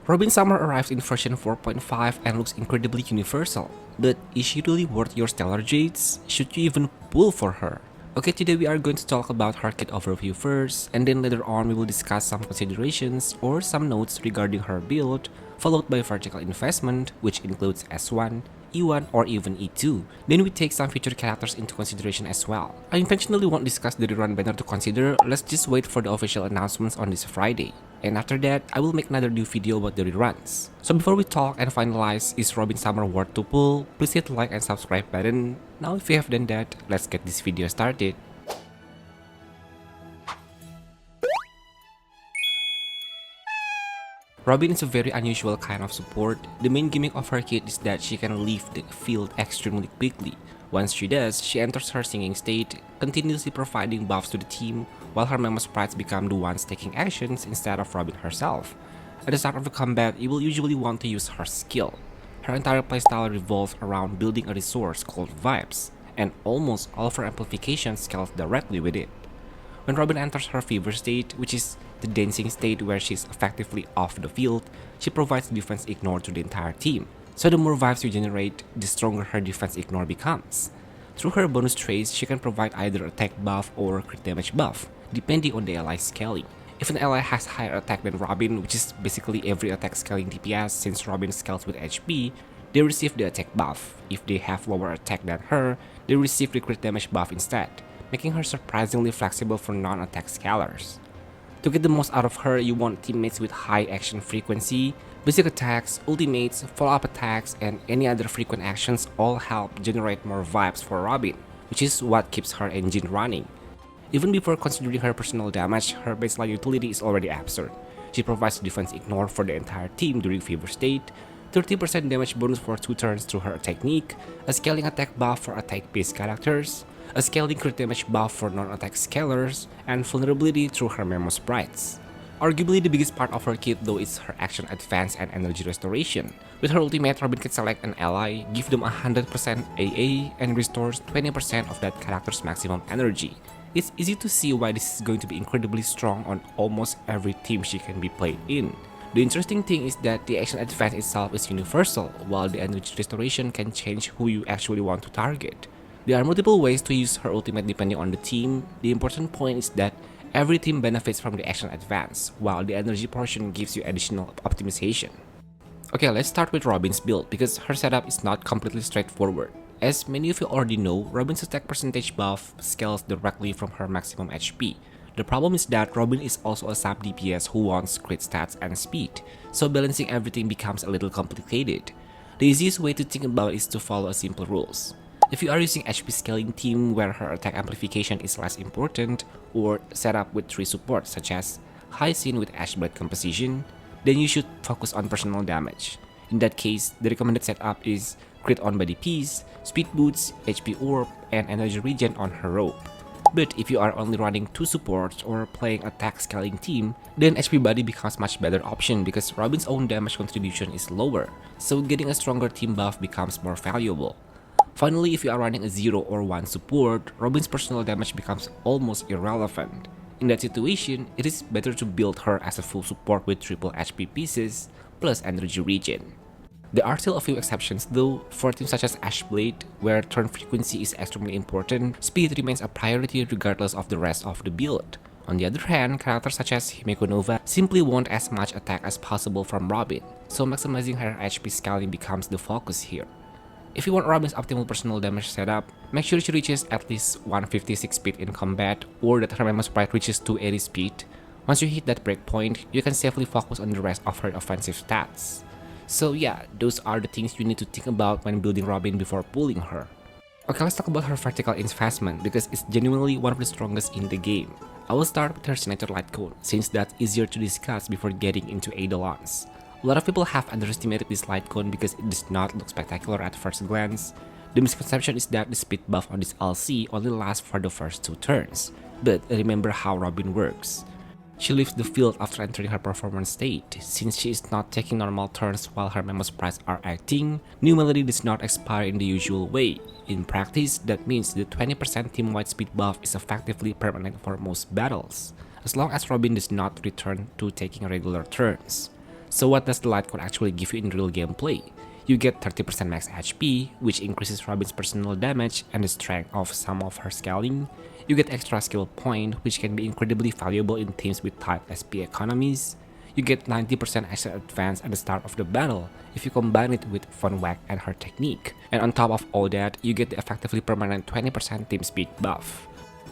Robin Summer arrives in version 4.5 and looks incredibly universal, but is she really worth your stellar jades? Should you even pull for her? Okay, today we are going to talk about her kit overview first, and then later on we will discuss some considerations or some notes regarding her build, followed by vertical investment, which includes S1, E1 or even E2. Then we take some featured characters into consideration as well. I intentionally won't discuss the rerun banner to consider, let's just wait for the official announcements on this Friday. And after that, I will make another new video about the reruns. So before we talk and finalize, is Robin Summer worth to pull? Please hit the like and subscribe button. Now if you have done that, let's get this video started. Robin is a very unusual kind of support. The main gimmick of her kit is that she can leave the field extremely quickly. Once she does, she enters her singing state, continuously providing buffs to the team, while her memo sprites become the ones taking actions instead of Robin herself. At the start of the combat, you will usually want to use her skill. Her entire playstyle revolves around building a resource called Vibes, and almost all of her amplification scales directly with it. When Robin enters her fever state, which is the dancing state where she's effectively off the field, she provides defense ignore to the entire team. So the more vibes you generate, the stronger her defense ignore becomes. Through her bonus traits, she can provide either attack buff or crit damage buff, depending on the ally's scaling. If an ally has higher attack than Robin, which is basically every attack scaling DPS since Robin scales with HP, they receive the attack buff. If they have lower attack than her, they receive the crit damage buff instead, making her surprisingly flexible for non-attack scalers. To get the most out of her, you want teammates with high action frequency. Basic attacks, ultimates, follow-up attacks, and any other frequent actions all help generate more vibes for Robin, which is what keeps her engine running. Even before considering her personal damage, her baseline utility is already absurd. She provides defense ignore for the entire team during fever state, 30% damage bonus for 2 turns through her technique, a scaling attack buff for attack-based characters, a scaling crit damage buff for non-attack scalers, and vulnerability through her memo sprites. Arguably the biggest part of her kit though is her action advance and energy restoration. With her ultimate, Robin can select an ally, give them 100% AA, and restores 20% of that character's maximum energy. It's easy to see why this is going to be incredibly strong on almost every team she can be played in. The interesting thing is that the action advance itself is universal, while the energy restoration can change who you actually want to target. There are multiple ways to use her ultimate depending on the team. The important point is that every team benefits from the action advance, while the energy portion gives you additional optimization. Okay, let's start with Robin's build because her setup is not completely straightforward. As many of you already know, Robin's attack percentage buff scales directly from her maximum HP. The problem is that Robin is also a sub DPS who wants crit stats and speed, so balancing everything becomes a little complicated. The easiest way to think about it is to follow simple rules. If you are using HP scaling team where her attack amplification is less important, or set up with 3 supports such as High Sin with Ashblade composition, then you should focus on personal damage. In that case, the recommended setup is crit on body piece, speed boots, HP orb, and energy regen on her robe. But if you are only running 2 supports or playing attack scaling team, then HP body becomes much better option because Robin's own damage contribution is lower, so getting a stronger team buff becomes more valuable. Finally, if you are running a 0 or 1 support, Robin's personal damage becomes almost irrelevant. In that situation, it is better to build her as a full support with triple HP pieces plus energy regen. There are still a few exceptions though. For teams such as Ashblade, where turn frequency is extremely important, speed remains a priority regardless of the rest of the build. On the other hand, characters such as Himeko Nova simply want as much attack as possible from Robin, so maximizing her HP scaling becomes the focus here. If you want Robin's optimal personal damage setup, make sure she reaches at least 156 speed in combat or that her memo sprite reaches 280 speed. Once you hit that breakpoint, you can safely focus on the rest of her offensive stats. So yeah, those are the things you need to think about when building Robin before pulling her. Okay, let's talk about her vertical investment because it's genuinely one of the strongest in the game. I will start with her signature light cone since that's easier to discuss before getting into Eidolons. A lot of people have underestimated this light cone because it does not look spectacular at first glance. The misconception is that the speed buff on this LC only lasts for the first 2 turns, but remember how Robin works. She leaves the field after entering her performance state. Since she is not taking normal turns while her memo sprites are acting, new melody does not expire in the usual way. In practice, that means the 20% team-wide speed buff is effectively permanent for most battles, as long as Robin does not return to taking regular turns. So what does the light code actually give you in real gameplay? You get 30% max HP, which increases Robin's personal damage and the strength of some of her scaling. You get extra skill point, which can be incredibly valuable in teams with tight SP economies. You get 90% extra advance at the start of the battle if you combine it with Fun Whack and her technique. And on top of all that, you get the effectively permanent 20% team speed buff.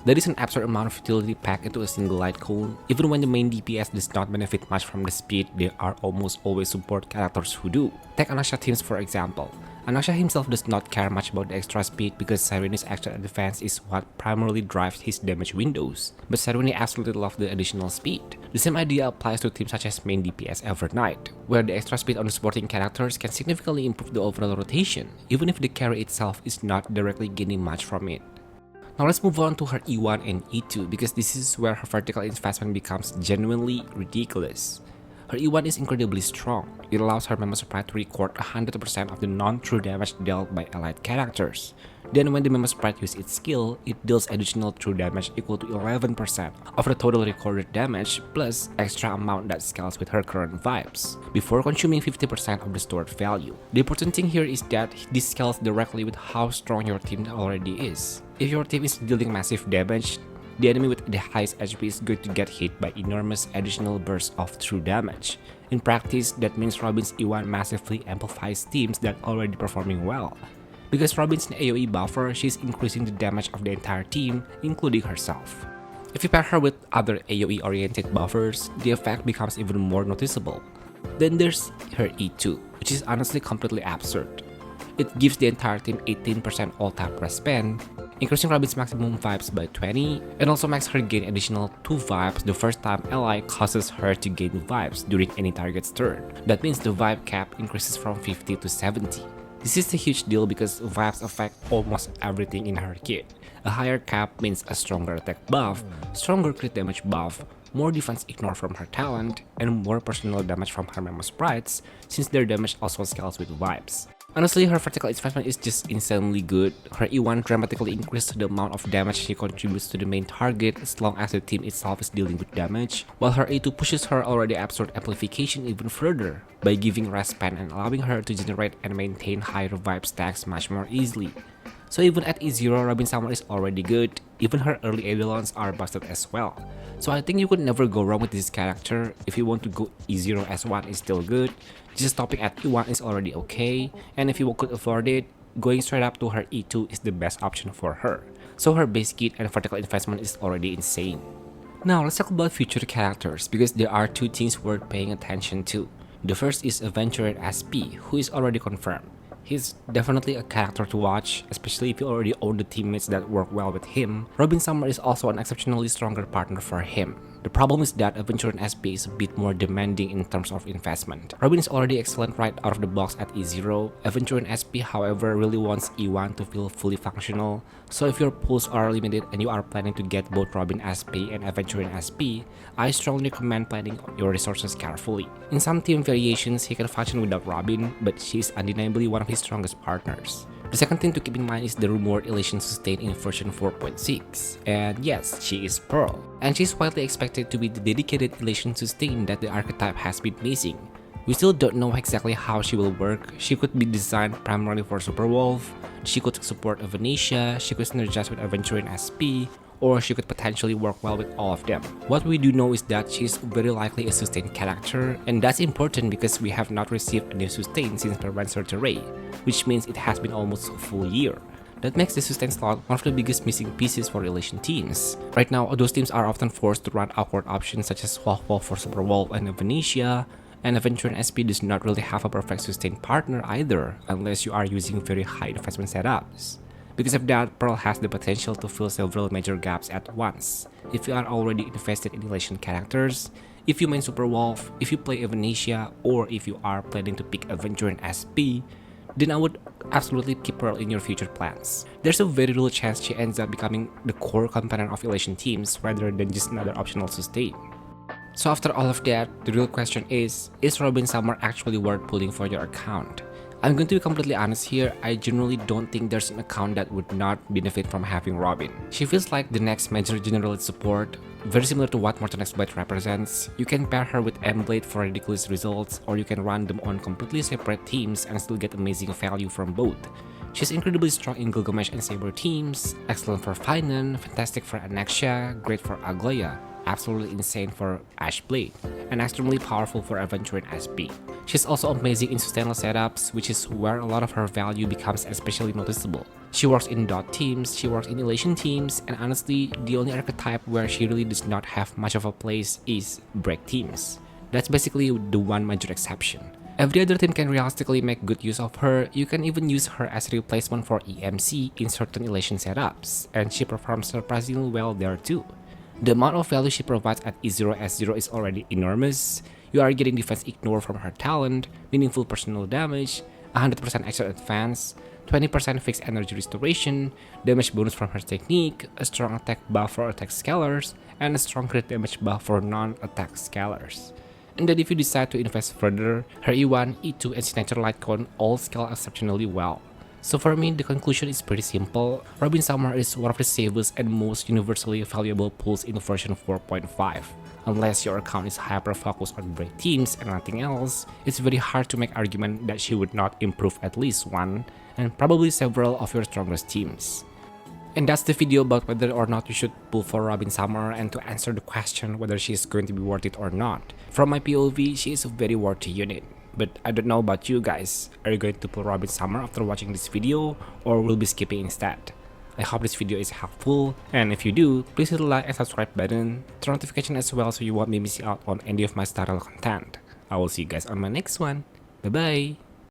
That is an absurd amount of utility packed into a single light cone. Even when the main DPS does not benefit much from the speed, there are almost always support characters who do. Take Anaxia teams for example. Anaxia himself does not care much about the extra speed because Sereni's extra defense is what primarily drives his damage windows. But Sereni absolutely loves the additional speed. The same idea applies to teams such as main DPS Evernight, where the extra speed on the supporting characters can significantly improve the overall rotation, even if the carry itself is not directly gaining much from it. Now let's move on to her E1 and E2 because this is where her vertical investment becomes genuinely ridiculous. Her E1 is incredibly strong. It allows her Memo Sprite to record 100% of the non-true damage dealt by allied characters. Then when the Memo Sprite uses its skill, it deals additional true damage equal to 11% of the total recorded damage plus extra amount that scales with her current vibes, before consuming 50% of the stored value. The important thing here is that this scales directly with how strong your team already is. If your team is dealing massive damage, the enemy with the highest HP is going to get hit by enormous additional bursts of true damage. In practice, that means Robin's E1 massively amplifies teams that are already performing well. Because Robin's an AoE buffer, she's increasing the damage of the entire team, including herself. If you pair her with other AoE-oriented buffers, the effect becomes even more noticeable. Then there's her E2, which is honestly completely absurd. It gives the entire team 18% all-tap press spend, increasing Robin's maximum vibes by 20, and also makes her gain additional 2 vibes the first time ally causes her to gain vibes during any target's turn. That means the vibe cap increases from 50 to 70. This is a huge deal because vibes affect almost everything in her kit. A higher cap means a stronger attack buff, stronger crit damage buff, more defense ignore from her talent, and more personal damage from her Memo Sprites, since their damage also scales with vibes. Honestly, her vertical investment is just insanely good. Her E1 dramatically increases the amount of damage she contributes to the main target as long as the team itself is dealing with damage, while her E2 pushes her already absurd amplification even further by giving rest span and allowing her to generate and maintain higher vibe stacks much more easily. So even at E0, Robin Summer is already good, even her early Eidolons are busted as well. So I think you could never go wrong with this character. If you want to go E0 S1 is still good, just stopping at E1 is already okay, and if you could afford it, going straight up to her E2 is the best option for her. So her base kit and vertical investment is already insane. Now let's talk about future characters because there are 2 things worth paying attention to. The first is Adventurer SP, who is already confirmed. He's definitely a character to watch, especially if you already own the teammates that work well with him. Robin Summer is also an exceptionally stronger partner for him. The problem is that Adventurer SP is a bit more demanding in terms of investment. Robin is already excellent right out of the box at E0. Adventurer SP, however, really wants E1 to feel fully functional. So if your pools are limited and you are planning to get both Robin SP and Adventurer SP, I strongly recommend planning your resources carefully. In some team variations, he can function without Robin, but she is undeniably one of his strongest partners. The second thing to keep in mind is the rumored Elation Sustain in version 4.6. And yes, she is Pearl. And she's widely expected to be the dedicated Elation Sustain that the archetype has been missing. We still don't know exactly how she will work. She could be designed primarily for Super Wolf, she could support a Venetia, she could synergize with Adventurer in SP, or she could potentially work well with all of them. What we do know is that she's very likely a sustain character, and that's important because we have not received a new sustain since Preventer Ray, which means it has been almost a full year. That makes the sustain slot one of the biggest missing pieces for Elation teams. Right now, those teams are often forced to run awkward options such as Wolf for Super Wolf and Venetia, and Adventurer in SP does not really have a perfect sustain partner either, unless you are using very high investment setups. Because of that, Pearl has the potential to fill several major gaps at once. If you are already invested in Elation characters, if you main Super Wolf, if you play a Venetia, or if you are planning to pick Adventurer in SP, then I would absolutely keep Pearl in your future plans. There's a very real chance she ends up becoming the core component of Elation teams rather than just another optional sustain. So after all of that, the real question is Robin Summer actually worth pulling for your account? I'm going to be completely honest here, I generally don't think there's an account that would not benefit from having Robin. She feels like the next major generalist support, very similar to what Morton X Blade represents. You can pair her with M-Blade for ridiculous results, or you can run them on completely separate teams and still get amazing value from both. She's incredibly strong in Gilgamesh and Saber teams, excellent for Finan, fantastic for Anaxia, great for Aglaya, absolutely insane for Ashblade, and extremely powerful for Aventurine SP. She's also amazing in sustainless setups, which is where a lot of her value becomes especially noticeable. She works in dot teams, she works in elation teams, and honestly, the only archetype where she really does not have much of a place is break teams. That's basically the one major exception. Every other team can realistically make good use of her. You can even use her as a replacement for EMC in certain elation setups, and she performs surprisingly well there too. The amount of value she provides at E0 S0 is already enormous. You are getting defense ignore from her talent, meaningful personal damage, 100% extra advance, 20% fixed energy restoration, damage bonus from her technique, a strong attack buff for attack scalars, and a strong crit damage buff for non-attack scalars. And then if you decide to invest further, her E1, E2, and Signature Lightcone all scale exceptionally well. So for me, the conclusion is pretty simple. Robin Summer is one of the safest and most universally valuable pulls in version 4.5. Unless your account is hyper-focused on break teams and nothing else, it's very hard to make argument that she would not improve at least one, and probably several of your strongest teams. And that's the video about whether or not you should pull for Robin Summer, and to answer the question whether she is going to be worth it or not. From my POV, she is a very worthy unit. But I don't know about you guys, are you going to pull Robin Summer after watching this video, or will be skipping instead? I hope this video is helpful, and if you do, please hit the like and subscribe button, turn notification as well so you won't be missing out on any of my Star Rail content. I will see you guys on my next one. Bye bye!